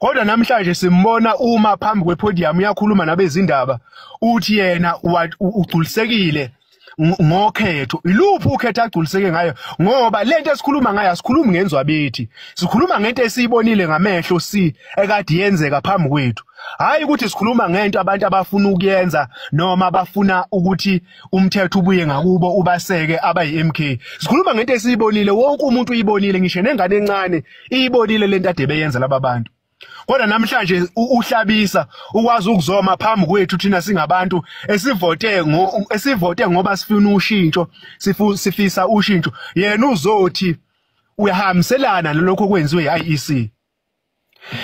Kodwa namhlanje simbona uma phambi kwepodium uyakhuluma nabezindaba uthi yena ugculisekile ngokhetho. Iluphi ukhetho agculiseke ngayo? Ngoba lento esikhuluma ngayo asikhulumi ngenzwa bethi. Sikhuluma ngento esiyibonile ngamehlo ekade yenzeka phambi kwethu. Hayi ukuthi sikhuluma ngento abantu abafuna ukuyenza noma abafuna ukuthi umthetho ubuye ngakubo ubaseke abayi-MK. Sikhuluma ngento esiyibonile, wonke umuntu uyibonile, ngisho nengane encane iyibonile lento ade beyenza laba bantu. Kodwa namhlanje uhlabisa ukwazi ukuzoma phambi kwethu thina singabantu esivote ngoba sifuna ushintsho, sifisa ushintsho. Yena uzothi uyahambiselana nalokho okwenziwe yi-IEC.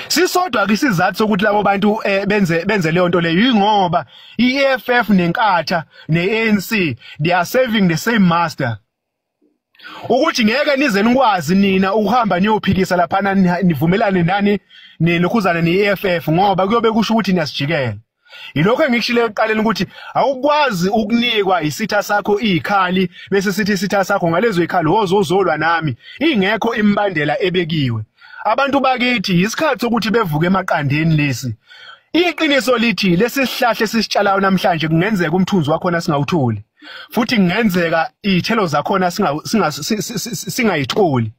Sisodwa ke sizathu sokuthi labo bantu benze leyo nto leyo ingoba i-EFF nenkatha ne-ANC they are serving the same master. Ukuthi ngeke nize nikwazi nina ukuhamba niyophikisa laphana nivumelane nani nelokhuzana ne-EFF ngoba kuyobe kusho ukuthi niyasijikela. Yilokho engikushilo ekuqaleni ukuthi awukwazi ukunikwa isitha sakho izikhali bese sithi isitha sakho ngalezo izikhali wozozolwa nami ingekho imbandela ebekiwe. Abantu bakithi isikhathi sokuthi bevuke emaqandeni lesi. Iqiniso lithi lesi sihlahla esisitshalayo namhlanje kungenzeka umthunzi wakhona singawutholi. Futhi kungenzeka izithelo zakhona singayitholi.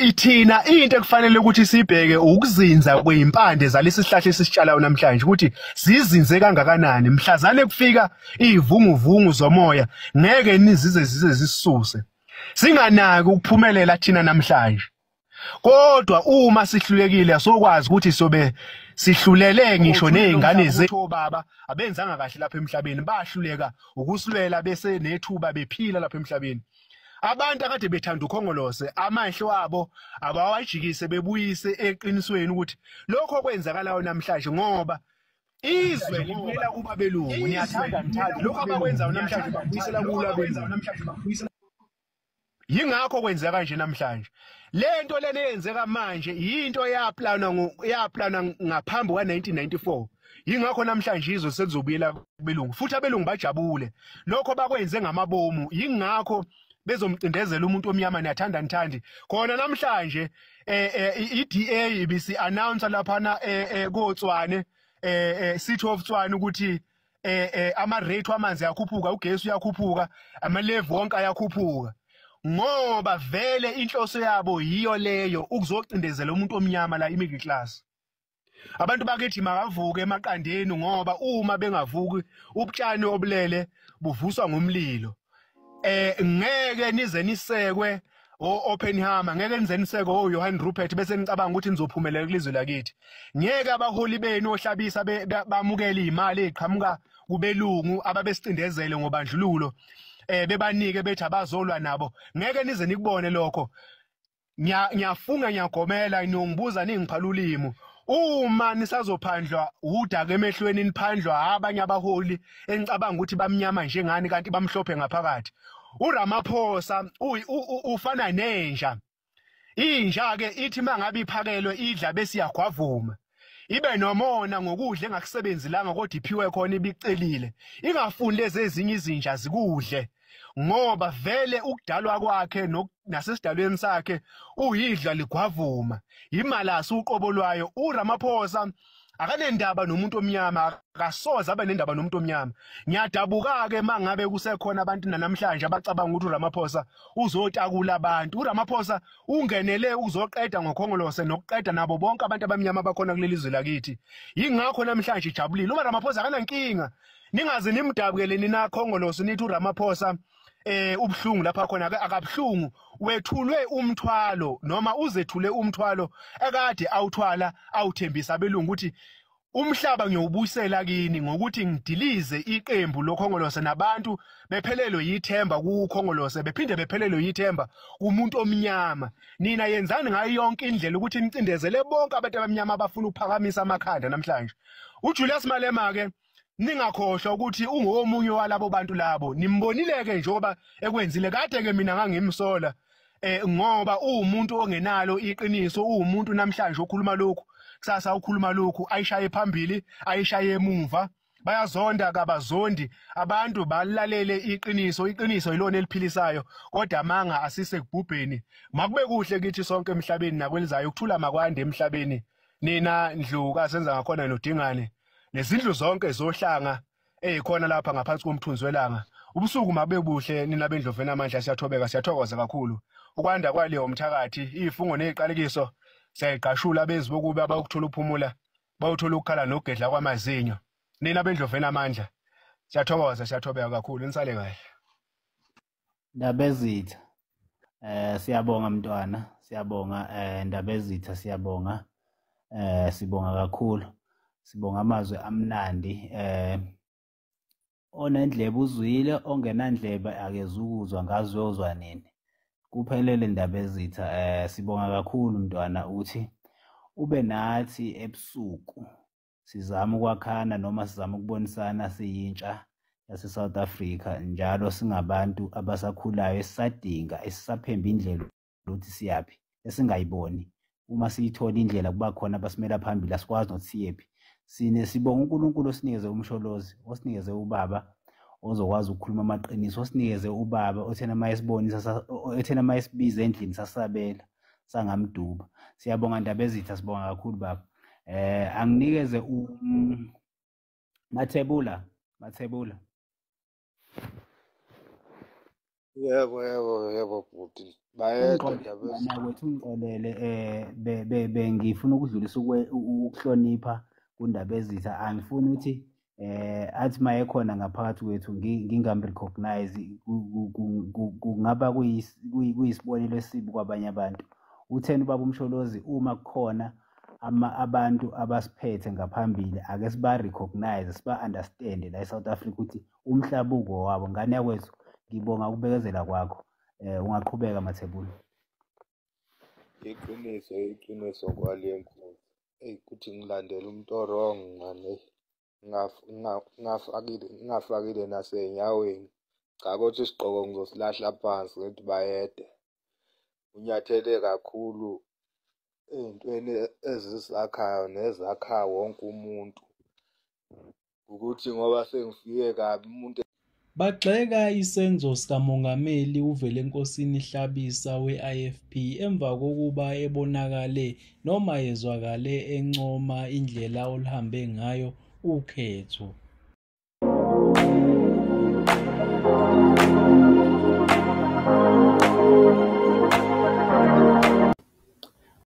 Ithina into ekufanele ukuthi sibheke ukuzinza kwezimpande zalesi sihlahla esisitshalayo namhlanje ukuthi zizinze kangakanani mhlazane kufika izivunguvungu zomoya ngeke nizize zisisuse. Singanaki ukuphumelela thina namhlanje. Kodwa uma sihlulekile asokwazi ukuthi sobe sihlulele ngisho nezingane zethu baba abenzanga kahle lapha emhlabeni bahluleka ukusilwela bese nethuba bephila lapha emhlabeni. Abantu akade bethanda ukhongolose amahlo abo abawajikise bebuyise eqinisweni ukuthi lokho kwenzakalayo namhlanje ngoba izwe libuyela kuba belungu. Niyathanda ngithanda lokho abakwenzayo namhlanje babuyisela kulo abenzayo namhlanje babuyisela. Yingakho kwenzeka nje namhlanje. Lento lena eyenzeka manje yinto yaplana ngaphambi kwa-1994. Yingakho namhlanje izwe selizobuyela kubelungu futhi abelungu bajabule. Lokho bakwenze ngamabomu yingakho bezomcindezela umuntu omnyama niyathanda nithandi. Khona namhlanje i-DA ibisi announce laphana koTswane City of Tshwane ukuthi ama rate wamanzi ayakhuphuka, ugesi uyakhuphuka, ama level wonke ayakhuphuka. Ngoba vele inhloso yabo yiyo leyo ukuzocindezela umuntu omnyama la i-middle class. Abantu bakithi makavuke emaqandeni ngoba uma bengavuki ubutshani obulele buvuswa ngomlilo. Ngeke nize nisekwe o-Oppenheimer, ngeke nize nisekwe o-Johann Rupert bese nicabanga ukuthi nizophumelela kulizwe lakithi. Ngeke abaholi benu ohlabisa bamukele imali eqhamuka kubelungu ababesicindezele ngobandlululo. Bebanike bethi abazolwa nabo. Ngeke nize nikubone lokho. Ngiyafunga ngiyagomela niyongibuza ningiphala ulimo. Uma nisazophandlwa udaka emehlweni niphandlwa abanye abaholi engicabanga ukuthi bamnyama njengani kanti bamhlophe ngaphakathi. uRamaphosa ufana nenja. Inja ke ithi mangabe iphakelwe idla bese iyagwavuma. Ibe nomona ngokudla engakusebenzilanga kodwa iphiwe khona ibicelile. Ingafuni lezi ezinye izinja zikudle. Ngoba vele ukudalwa kwakhe nasesidalweni sakhe uyidla ligwavuma. Imalasi uqobo lwayo. uRamaphosa akanendaba nomuntu omnyama, akasoze abe nendaba nomuntu omnyama. Ngiyadabuka ke mangabe kusekhona abantu namhlanje abacabanga ukuthi uRamaphosa uzotakula abantu. uRamaphosa ungenele uzoqeda ngokhongolose nokuqeda nabo bonke abantu abamnyama bakhona kuleli zwe lakithi. Yingakho namhlanje ijabulile. uRamaphosa akanankinga. Ningaze nimdabukele nina khongolose nithi uRamaphosa ubhlungu lapha khona akabhlungu. Wethulwe umthwalo noma uzethule umthwalo ekade awuthwala awuthembisa abelungu ukuthi umhlaba ngiyobuyisela kini ngokuthi ngidilize iqembu lokhongolose nabantu bephelelwe yithemba kukhongolose bephinde bephelelwe yithemba kumuntu omnyama. Nina yenzani ngayo yonke indlela ukuthi nicindezele bonke abantu abamnyama abafuna ukuphakamisa amakhanda namhlanje. uJulius Malema ke ningakhohlwa ukuthi ungomunye walabo bantu labo. Nimbonileke njengoba ekwenzile kade ke mina ngangimsola ngoba umuntu ongenalo iqiniso, umuntu namhlanje okhuluma lokhu kusasa ukhuluma lokhu ayishaye phambili ayishaye emuva bayazonda kabazondi abantu balalele iqiniso yilona eliphilisayo kodwa manga asise kubhubheni makube kuhle kithi sonke emhlabeni nakwelizayo ukuthula makwande emhlabeni nina Ndluka senza ngakhona noDingane nezindlu zonke zohlanga ezikhona lapha ngaphansi komthunzi welanga ubusuku mabe buhle nina bendloveni amandla siyathokoza kakhulu ukwanda kwaleyo umthakathi izifungo neziqalekiso siyayiqashula bezi bokuba abakuthola uphumula bawuthola ukukhala nogedla kwamazinyo nina bendloveni amandla siyathobeka kakhulu nisale kahle Ndabezitha siyabonga mntwana siyabonga Ndabezitha siyabonga sibonga kakhulu sibonga amazwi amnandi onendlebe uzwile ongenandlebe akezukuzwa ngazi uyozwa nini kuphelele Ndabezitha sibonga kakhulu mntwana uthi ube nathi ebusuku sizama ukwakhana noma sizama ukubonisana siyintsha yase South Africa njalo singabantu abasakhulayo esisadinga esisaphemba indlela ukuthi siyapi esingayiboni uma siyithola indlela kuba khona abasimela phambili asikwazi nokuthi siyephi sibonga uNkulunkulu osinikeze umsholozi osinikeze ubaba ozokwazi ukukhuluma amaqiniso osinikeze ubaba othena mayesibonisa othena mayesibiza endlini sasabela sangamduba siyabonga Ndabezitha sibonga kakhulu baba anginikeze Mathebula Yebo bhuti bayedwa Ndabezitha nakwethu ungixolele bengifuna ukudlulisa ukuhlonipha kuNdabezitha angifuni ukuthi athi maye khona ngaphakathi kwethu ngingamrecognize kungaba kuyisibonelo esibi kwabanye abantu uthena ubaba umsholozi uma kukhona abantu abasiphethe ngaphambili ake siba recognize siba understand la eSouth Africa ukuthi umhlabuko wabo ngane yakwethu ngibonga ukubekezela kwakho ungaqhubeka Mathebula iqiniso kwale nkonzo kuthi ngilandela umuntu wrong ngane ngafakile nasenyaweni cha kodwa isigqoko ngizosilahla phansi ngithi bayede unyathele kakhulu ey'ntweni ezisakhayo nezakha wonke umuntu ukuthi ngoba sengifike kabi umuntu Bagxeka isenzo sikamongameli uVelenkosini Hlabisa we-IFP emva kokuba ebonakale noma yezwakale encoma indlela oluhambe ngayo ukhetho.